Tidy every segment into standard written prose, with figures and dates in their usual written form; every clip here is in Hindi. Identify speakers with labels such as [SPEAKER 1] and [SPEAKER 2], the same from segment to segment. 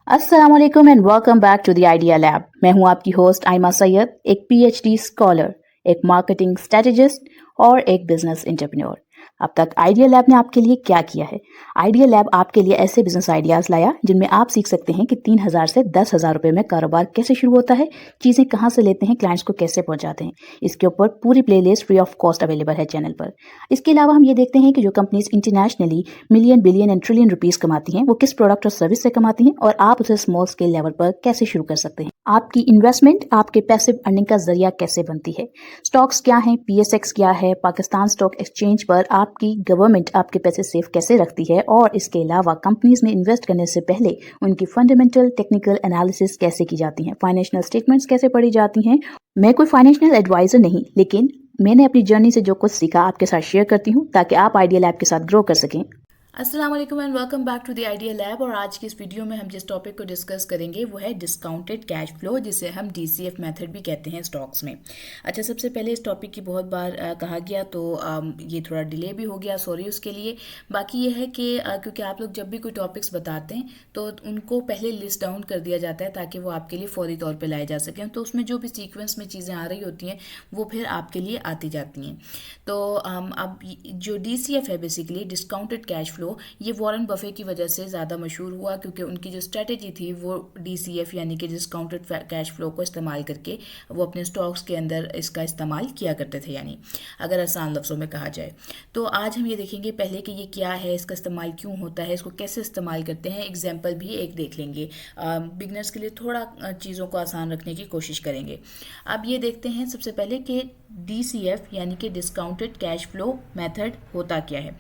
[SPEAKER 1] अस्सलाम वालेकुम and welcome back to the idea lab. मैं हूं आपकी होस्ट आयमा सैयद, एक पीएचडी स्कॉलर, एक मार्केटिंग स्ट्रेटेजिस्ट और एक बिजनेस एंटरप्रेन्योर। अब तक आइडिया लैब ने आपके लिए क्या किया है? आइडिया लैब आपके लिए ऐसे बिजनेस आइडियाज लाया जिनमें आप सीख सकते हैं कि 3,000 से 10,000 रुपए में कारोबार कैसे शुरू होता है, चीजें कहां से लेते हैं, क्लाइंट्स को कैसे पहुंचाते हैं। इसके ऊपर पूरी playlist free of cost available है चैनल पर। इसके अलावा हम ये देखते हैं कि जो companies internationally million, billion and trillion rupees कमाती हैं, वो किस प्रोडक्ट और सर्विस से कमाती हैं और आप उसे स्मॉल स्केल लेवल पर कैसे शुरू कर सकते हैं। आपकी इन्वेस्टमेंट आपके पैसिव अर्निंग का जरिया कैसे बनती है। स्टॉक्स क्या हैं, पीएसएक्स क्या है, पाकिस्तान स्टॉक एक्सचेंज पर आपकी गवर्नमेंट आपके पैसे सेफ कैसे रखती है, और इसके अलावा कंपनीज में इन्वेस्ट करने से पहले उनकी फंडामेंटल टेक्निकल एनालिसिस कैसे की जाती है, फाइनेंशियल स्टेटमेंट्स कैसे पढ़ी जाती हैं। मैं कोई फाइनेंशियल एडवाइजर नहीं, लेकिन मैंने अपनी जर्नी से जो कुछ सीखा आपके साथ शेयर करती हूँ ताकि आप आइडिया लैब के साथ ग्रो कर सकें।
[SPEAKER 2] अस्सलाम वालेकुम and welcome back to the idea lab. और आज की इस वीडियो में हम जिस टॉपिक को डिस्कस करेंगे वो है डिस्काउंटेड कैश फ्लो, जिसे हम डीसीएफ मेथड भी कहते हैं स्टॉक्स में। अच्छा, सबसे पहले इस टॉपिक की बहुत बार कहा गया, तो ये थोड़ा डिले भी हो गया, सॉरी उसके लिए। बाकी ये है कि क्योंकि आप लोग जब भी कोई टॉपिक्स बताते हैं तो उनको पहले लिस्ट डाउन कर दिया जाता है ताकि वो आपके लिए फौरी तौर पर लाए जा सकें, तो उसमें जो भी सीक्वेंस में चीज़ें आ रही होती हैं वो फिर आपके लिए आती जाती हैं। तो अब जो डीसीएफ है, बेसिकली डिस्काउंटेड कैश फ्लो, ये वॉरेन बफे की वजह से ज़्यादा मशहूर हुआ क्योंकि उनकी जो स्ट्रेटेजी थी वो डीसीएफ यानी कि डिस्काउंटेड कैश फ्लो को इस्तेमाल करके वो अपने स्टॉक्स के अंदर इसका इस्तेमाल किया करते थे, यानी अगर आसान लफ्ज़ों में कहा जाए। तो आज हम ये देखेंगे पहले कि ये क्या है, इसका इस्तेमाल क्यों होता है, इसको कैसे इस्तेमाल करते हैं, एग्जाम्पल भी एक देख लेंगे। बिगनर्स के लिए थोड़ा चीज़ों को आसान रखने की कोशिश करेंगे। अब ये देखते हैं सबसे पहले कि डीसीएफ यानी कि डिस्काउंटेड कैश फ्लो मेथड होता क्या है।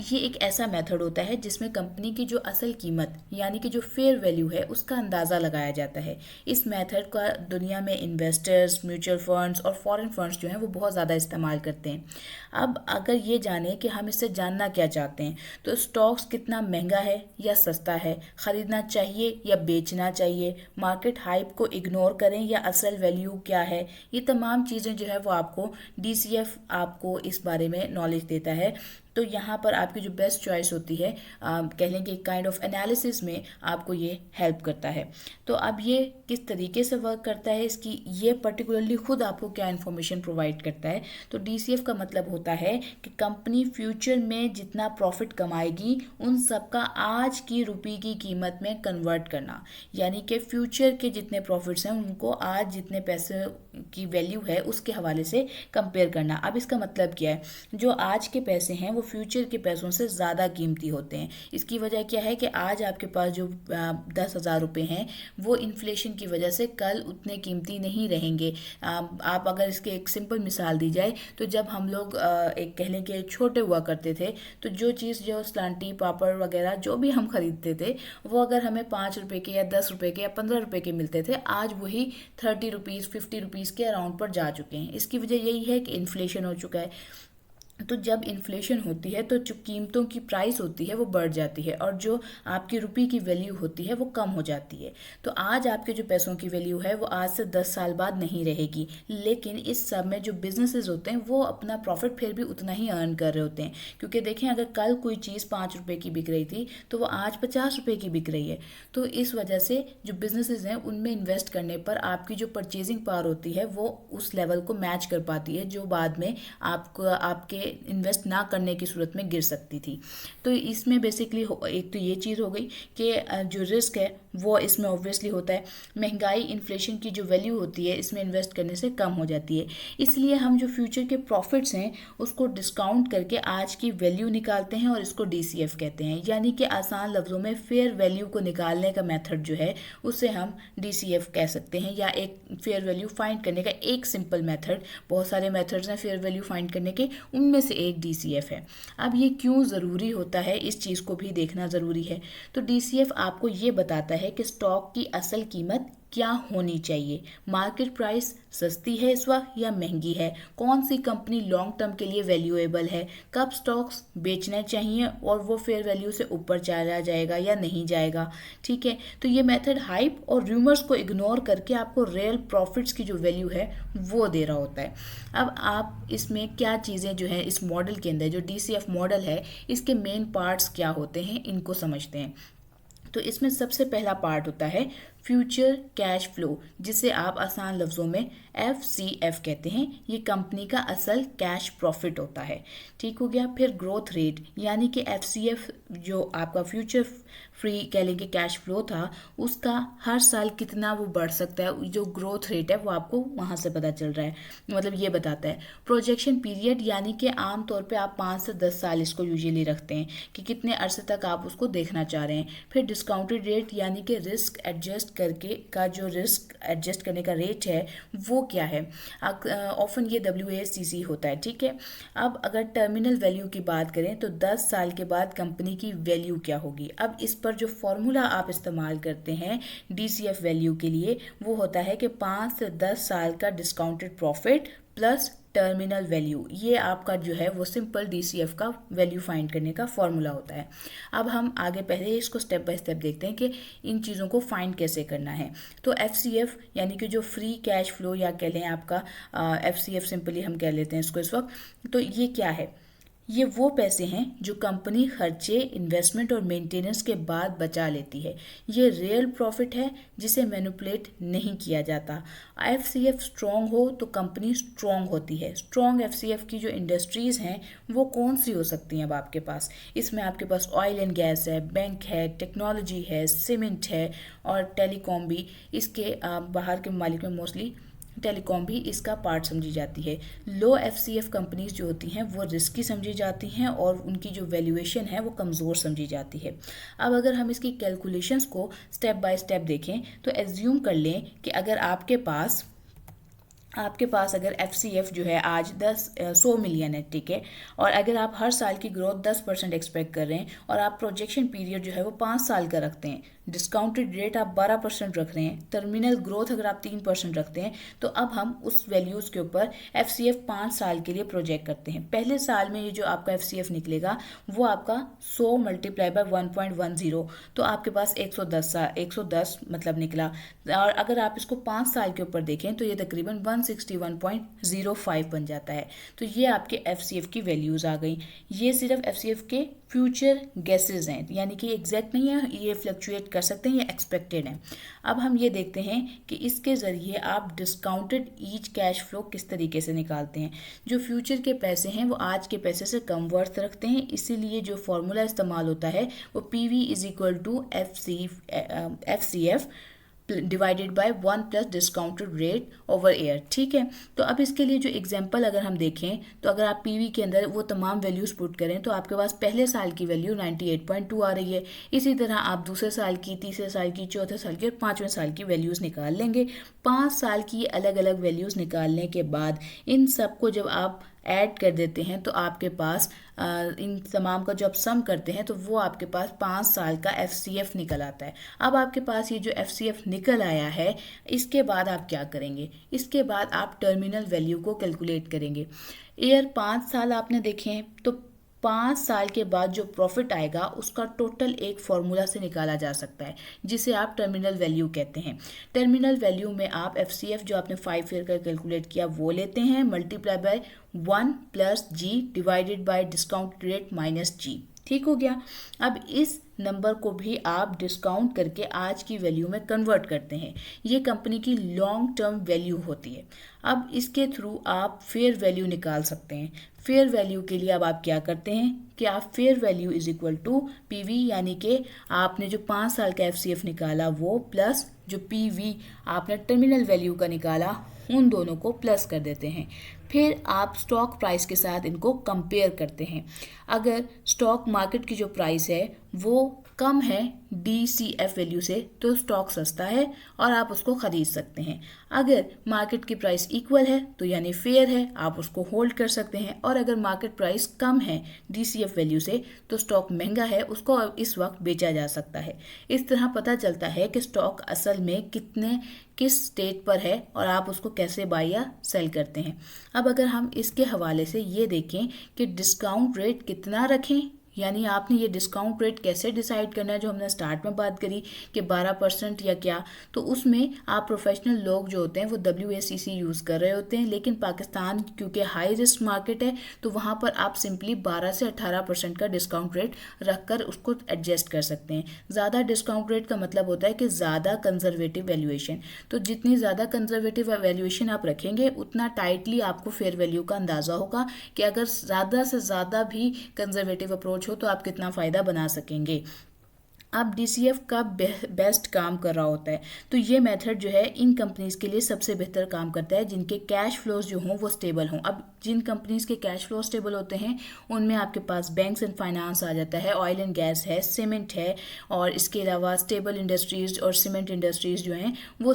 [SPEAKER 2] ये एक ऐसा मेथड होता है जिसमें कंपनी की जो असल कीमत यानी कि जो फेयर वैल्यू है उसका अंदाज़ा लगाया जाता है। इस मेथड का दुनिया में इन्वेस्टर्स, म्यूचुअल फंड्स और फॉरेन फंड्स जो हैं वो बहुत ज़्यादा इस्तेमाल करते हैं। अब अगर ये जाने कि हम इससे जानना क्या चाहते हैं, तो स्टॉक्स कितना महंगा है या सस्ता है, ख़रीदना चाहिए या बेचना चाहिए, मार्केट हाइप को इग्नोर करें या असल वैल्यू क्या है, ये तमाम चीज़ें जो है वो आपको डीसीएफ आपको इस बारे में नॉलेज देता है। तो यहाँ पर आपकी जो बेस्ट चॉइस होती है, कह लें कि काइंड ऑफ एनालिसिस में आपको ये हेल्प करता है। तो अब ये किस तरीके से वर्क करता है, इसकी ये पर्टिकुलरली खुद आपको क्या इन्फॉर्मेशन प्रोवाइड करता है। तो डीसीएफ का मतलब होता है कि कंपनी फ्यूचर में जितना प्रॉफिट कमाएगी उन सब का आज की रुपये की कीमत में कन्वर्ट करना, यानी कि फ्यूचर के जितने प्रॉफिट्स हैं उनको आज जितने पैसे की वैल्यू है उसके हवाले से कंपेयर करना। अब इसका मतलब क्या है, जो आज के पैसे हैं वो फ्यूचर के पैसों से ज़्यादा कीमती होते हैं। इसकी वजह क्या है कि आज आपके पास जो 10,000 रुपये हैं वो इन्फ्लेशन की वजह से कल उतने कीमती नहीं रहेंगे। आप अगर इसके एक सिंपल मिसाल दी जाए तो जब हम लोग एक कह लें कि छोटे हुआ करते थे, तो जो चीज़ जो स्लांटी पापड़ वगैरह जो भी हम खरीदते थे वो अगर हमें 5 रुपये के या 10 रुपये के या 15 रुपये के मिलते थे, आज वही 30 रुपीज़ 50 रुपीज़ के अराउंड पर जा चुके हैं। इसकी वजह यही है कि इन्फ्लेशन हो चुका है। तो जब इन्फ्लेशन होती है तो जो कीमतों की प्राइस होती है वो बढ़ जाती है और जो आपकी रुपये की वैल्यू होती है वो कम हो जाती है। तो आज आपके जो पैसों की वैल्यू है वो आज से 10 साल बाद नहीं रहेगी, लेकिन इस सब में जो बिजनेसेस होते हैं वो अपना प्रॉफिट फिर भी उतना ही अर्न कर रहे होते हैं। क्योंकि देखें, अगर कल कोई चीज़ 5 रुपये की बिक रही थी तो वो आज 50 रुपये की बिक रही है। तो इस वजह से जो बिजनेसेस हैं उनमें इन्वेस्ट करने पर आपकी जो परचेजिंग पावर होती है वो उस लेवल को मैच कर पाती है जो बाद में आपको आपके इन्वेस्ट ना करने की सूरत में गिर सकती थी। तो इसमें बेसिकली एक तो ये चीज़ हो गई कि जो रिस्क है वो इसमें ऑब्वियसली होता है। महंगाई, इन्फ्लेशन की जो वैल्यू होती है इसमें इन्वेस्ट करने से कम हो जाती है। इसलिए हम जो फ्यूचर के प्रॉफिट्स हैं उसको डिस्काउंट करके आज की वैल्यू निकालते हैं और इसको डीसीएफ कहते हैं। यानी कि आसान लफ्ज़ों में फेयर वैल्यू को निकालने का मेथड जो है उसे हम डीसीएफ कह सकते हैं, या एक फेयर वैल्यू फाइंड करने का एक सिंपल मेथड। बहुत सारे मेथड्स हैं फेयर वैल्यू फाइंड करने के, उनमें से एक डीसीएफ है। अब ये क्यों ज़रूरी होता है, इस चीज़ को भी देखना ज़रूरी है। तो डीसीएफ आपको ये बताता है कि स्टॉक की असल कीमत क्या होनी चाहिए, मार्केट प्राइस सस्ती है इस वक्त या महंगी है, कौन सी कंपनी लॉन्ग टर्म के लिए वैल्यूएबल है, कब स्टॉक्स बेचने चाहिए और वो फेयर वैल्यू से ऊपर चला जाएगा या नहीं जाएगा। ठीक है, तो ये मेथड हाइप और रूमर्स को इग्नोर करके आपको रियल प्रॉफिट्स की जो वैल्यू है वो दे रहा होता है। अब आप इसमें क्या चीज़ें जो है इस मॉडल के अंदर, जो डीसीएफ मॉडल है, इसके मेन पार्ट्स क्या होते हैं इनको समझते हैं। तो इसमें सबसे पहला पार्ट होता है फ्यूचर कैश फ्लो, जिसे आप आसान लफ्ज़ों में FCF कहते हैं। ये कंपनी का असल कैश प्रॉफिट होता है। ठीक हो गया। फिर ग्रोथ रेट, यानी कि FCF जो आपका फ्यूचर फ्री कह लेंगे कैश फ्लो था, उसका हर साल कितना वो बढ़ सकता है, जो ग्रोथ रेट है वो आपको वहाँ से पता चल रहा है, मतलब ये बताता है। प्रोजेक्शन पीरियड, यानी कि आमतौर पे आप 5 से 10 साल इसको यूजुअली रखते हैं कि कितने अरसे तक आप उसको देखना चाह रहे हैं। फिर डिस्काउंटेड रेट, यानी कि रिस्क एडजस्ट करके का जो रिस्क एडजस्ट करने का रेट है वो क्या है। ऑफन ये WACC होता है। ठीक है। अब अगर टर्मिनल वैल्यू की बात करें तो 10 साल के बाद कंपनी की वैल्यू क्या होगी। अब इस पर जो फॉर्मूला आप इस्तेमाल करते हैं DCF वैल्यू के लिए, वो होता है कि 5 से 10 साल का discounted profit plus terminal value. ये आपका जो है वो सिंपल DCF का वैल्यू फाइंड करने का फॉर्मूला होता है। अब हम आगे पहले इसको स्टेप बाय स्टेप देखते हैं कि इन चीज़ों को फाइंड कैसे करना है। तो FCF यानी कि जो फ्री कैश फ्लो, या कह लें आपका FCF सिंपली हम कह लेते हैं इसको इस वक्त। तो ये क्या है, ये वो पैसे हैं जो कंपनी खर्चे, इन्वेस्टमेंट और मेंटेनेंस के बाद बचा लेती है। ये रियल प्रॉफिट है जिसे मैनिपुलेट नहीं किया जाता। FCF स्ट्रॉन्ग हो तो कंपनी स्ट्रॉन्ग होती है। स्ट्रॉन्ग FCF की जो इंडस्ट्रीज़ हैं वो कौन सी हो सकती हैं अब आपके पास। इसमें आपके पास ऑयल एंड गैस है, बैंक है, टेक्नोलॉजी है, सीमेंट है और टेलीकॉम भी। इसके बाहर के ममालिक में मोस्टली टेलीकॉम भी इसका पार्ट समझी जाती है। लो FCF कंपनीज जो होती हैं वो रिस्की समझी जाती हैं और उनकी जो वैल्यूएशन है वो कमज़ोर समझी जाती है। अब अगर हम इसकी कैलकुलेशंस को स्टेप बाय स्टेप देखें तो एज्यूम कर लें कि अगर आपके पास अगर FCF जो है आज 100 मिलियन है। ठीक है। और अगर आप हर साल की ग्रोथ 10% एक्सपेक्ट कर रहे हैं और आप प्रोजेक्शन पीरियड जो है वो 5 साल का रखते हैं, डिस्काउंटेड रेट आप 12% रख रहे हैं, टर्मिनल ग्रोथ अगर आप 3% रखते हैं, तो अब हम उस वैल्यूज़ के ऊपर FCF 5 साल के लिए प्रोजेक्ट करते हैं। पहले साल में ये जो आपका FCF निकलेगा वो आपका 100 मल्टीप्लाई बाय 1.10, तो आपके पास 110 मतलब निकला। और अगर आप इसको 5 साल के ऊपर देखें तो ये तकरीबन 161.05 बन जाता है। तो ये आपके FCF की वैल्यूज़ आ गई। ये सिर्फ FCF के फ्यूचर गेसेस हैं, यानी कि एग्जैक्ट नहीं है, ये फ्लक्चुएट कर सकते हैं, ये एक्सपेक्टेड है। अब हम ये देखते हैं कि इसके ज़रिए आप डिस्काउंटेड ईच कैश फ्लो किस तरीके से निकालते हैं। जो फ्यूचर के पैसे हैं वो आज के पैसे से कम वर्थ रखते हैं, इसीलिए जो फॉर्मूला इस्तेमाल होता है वो PV = FCF divided by 1 plus discounted rate over year. ठीक है। तो अब इसके लिए जो एग्जांपल अगर हम देखें तो अगर आप PV के अंदर वो तमाम वैल्यूज़ पुट करें तो आपके पास पहले साल की वैल्यू 98.2 आ रही है। इसी तरह आप दूसरे साल की, तीसरे साल की, चौथे साल की और 5वें साल की वैल्यूज़ निकाल लेंगे। 5 साल की अलग अलग वैल्यूज़ निकालने के बाद इन सबको जब आप ऐड कर देते हैं तो आपके पास इन तमाम का जब सम करते हैं तो वो आपके पास 5 साल का FCF निकल आता है। अब आपके पास ये जो FCF निकल आया है, इसके बाद आप क्या करेंगे, इसके बाद आप टर्मिनल वैल्यू को कैलकुलेट करेंगे। ईयर 5 साल आपने देखे हैं, तो 5 साल के बाद जो प्रॉफिट आएगा उसका टोटल एक फॉर्मूला से निकाला जा सकता है जिसे आप टर्मिनल वैल्यू कहते हैं। टर्मिनल वैल्यू में आप FCF जो आपने 5 ईयर का कैलकुलेट किया वो लेते हैं, multiply by 1 plus G divided by discount rate minus G। ठीक हो गया। अब इस नंबर को भी आप डिस्काउंट करके आज की वैल्यू में कन्वर्ट करते हैं। ये कंपनी की लॉन्ग टर्म वैल्यू होती है। अब इसके थ्रू आप फेयर वैल्यू निकाल सकते हैं। फेयर वैल्यू के लिए अब आप क्या करते हैं कि आप फेयर वैल्यू = PV, यानी कि आपने जो 5 साल का FCF निकाला वो प्लस जो PV आपने टर्मिनल वैल्यू का निकाला, उन दोनों को प्लस कर देते हैं। फिर आप स्टॉक प्राइस के साथ इनको कंपेयर करते हैं। अगर स्टॉक मार्केट की जो प्राइस है वो कम है DCF वैल्यू से तो स्टॉक सस्ता है और आप उसको ख़रीद सकते हैं। अगर मार्केट की प्राइस इक्वल है तो यानी फेयर है, आप उसको होल्ड कर सकते हैं। और अगर मार्केट प्राइस कम है DCF वैल्यू से तो स्टॉक महंगा है, उसको इस वक्त बेचा जा सकता है। इस तरह पता चलता है कि स्टॉक असल में किस स्टेट पर है और आप उसको कैसे बाय या सेल करते हैं। अब अगर हम इसके हवाले से ये देखें कि डिस्काउंट रेट कितना रखें यानी आपने ये डिस्काउंट रेट कैसे डिसाइड करना है, जो हमने स्टार्ट में बात करी कि 12% या क्या, तो उसमें आप प्रोफेशनल लोग जो होते हैं वो WACC यूज़ कर रहे होते हैं। लेकिन पाकिस्तान क्योंकि हाई रिस्क मार्केट है तो वहाँ पर आप सिंपली 12 से 18% का डिस्काउंट रेट रखकर उसको एडजस्ट कर सकते हैं। ज़्यादा डिस्काउंट रेट का मतलब होता है कि ज़्यादा कंजर्वेटिव वैल्यूएशन। तो जितनी ज़्यादा कंजर्वेटिव वैल्यूएशन आप रखेंगे उतना टाइटली आपको फेयर वैल्यू का अंदाज़ा होगा कि अगर ज़्यादा से ज़्यादा भी कंजर्वेटिव अप्रोच हो तो आप कितना फ़ायदा बना सकेंगे। अब DCF का बेस्ट काम कर रहा होता है, तो ये मेथड जो है इन कंपनीज के लिए सबसे बेहतर काम करता है जिनके कैश फ्लोज जो हों वो स्टेबल हों। अब जिन कंपनीज के कैश फ्लो स्टेबल होते हैं उनमें आपके पास बैंक्स एंड फाइनेंस आ जाता है, ऑयल एंड गैस है, सीमेंट है, और इसके अलावा स्टेबल इंडस्ट्रीज और सीमेंट इंडस्ट्रीज जो हैं वो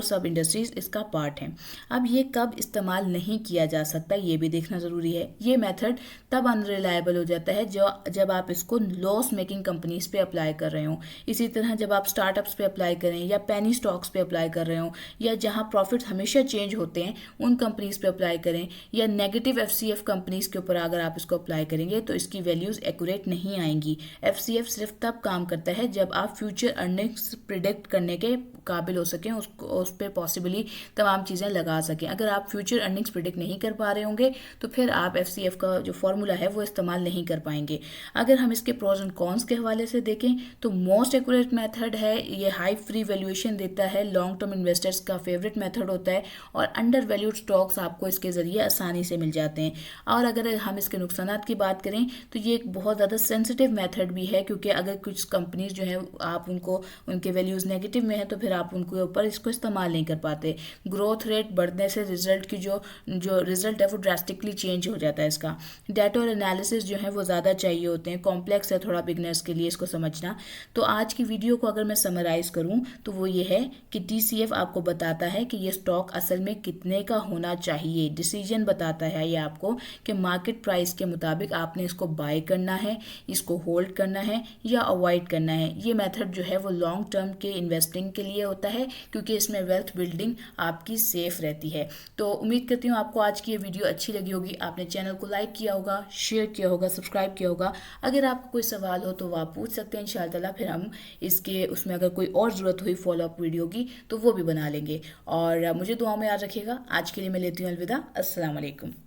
[SPEAKER 2] सब इंडस्ट्रीज इसका पार्ट हैं। अब ये कब इस्तेमाल नहीं किया जा सकता ये भी देखना ज़रूरी है। ये मेथड तब अनरिलायबल हो जाता है जब आप इसको लॉस मेकिंग कंपनीज पे अप्लाई कर रहे हो। इसी तरह जब आप स्टार्टअप्स पे अप्लाई करें या पेनी स्टॉक्स पे अप्लाई कर रहे हो या जहां प्रॉफिट हमेशा चेंज होते हैं उन कंपनीज पे अप्लाई करें, या नेगेटिव FCF कंपनीज के ऊपर अगर आप इसको अप्लाई करेंगे तो इसकी वैल्यूज एक्यूरेट नहीं आएंगी। FCF सिर्फ तब काम करता है जब आप फ्यूचर अर्निंग्स प्रिडिक्ट करने के काबिल हो सकें, उस पर पॉसिबली तमाम चीज़ें लगा सकें। अगर आप फ्यूचर अर्निंग्स प्रिडिक्ट नहीं कर पा रहे होंगे तो फिर आप FCF का जो फॉर्मूला है वो इस्तेमाल नहीं कर पाएंगे। अगर हम इसके प्रोज एंड कॉन्स के हवाले से देखें तो मोस्ट एक्यूरेट मेथड है, ये हाई फ्री वैल्यूएशन देता है, लॉन्ग टर्म इन्वेस्टर्स का फेवरेट मेथड होता है, और अंडर वैल्यूड स्टॉक्स आपको इसके ज़रिए आसानी से मिल जाते हैं। और अगर हम इसके नुकसानात की बात करें तो ये एक बहुत ज़्यादा सेंसिटिव मेथड भी है, क्योंकि अगर कुछ कंपनीज जो है आप उनके वैल्यूज़ नेगेटिव में है तो फिर आप उनके ऊपर इसको इस्तेमाल नहीं कर पाते। ग्रोथ रेट बढ़ने से रिजल्ट की जो रिजल्ट है वो ड्रास्टिकली चेंज हो जाता है। इसका डाटा और एनालिसिस जो है वो ज़्यादा चाहिए होते हैं, कॉम्प्लेक्स है थोड़ा बिगनर्स के लिए इसको समझना। तो आज की वीडियो को अगर मैं समराइज़ करूं तो वो ये है कि DCF आपको बताता है कि ये स्टॉक असल में कितने का होना चाहिए, डिसीजन बताता है ये आपको कि मार्केट प्राइस के मुताबिक आपने इसको बाय करना है, इसको होल्ड करना है या अवॉइड करना है। ये मेथड जो है वो लॉन्ग टर्म के इन्वेस्टिंग के लिए होता है, क्योंकि इसमें वेल्थ बिल्डिंग आपकी सेफ रहती है। तो उम्मीद करती हूँ आपको आज की ये वीडियो अच्छी लगी होगी। आपने चैनल को लाइक किया होगा, शेयर किया होगा, सब्सक्राइब किया होगा। अगर आपको कोई सवाल हो तो आप पूछ सकते हैं, इंशाअल्लाह फिर हम उसमें अगर कोई और ज़रूरत हुई फॉलोअप वीडियो की तो वो भी बना लेंगे। और मुझे दुआ में याद रखिएगा। आज के लिए मैं लेती हूँ अलविदा। अस्सलाम वालेकुम।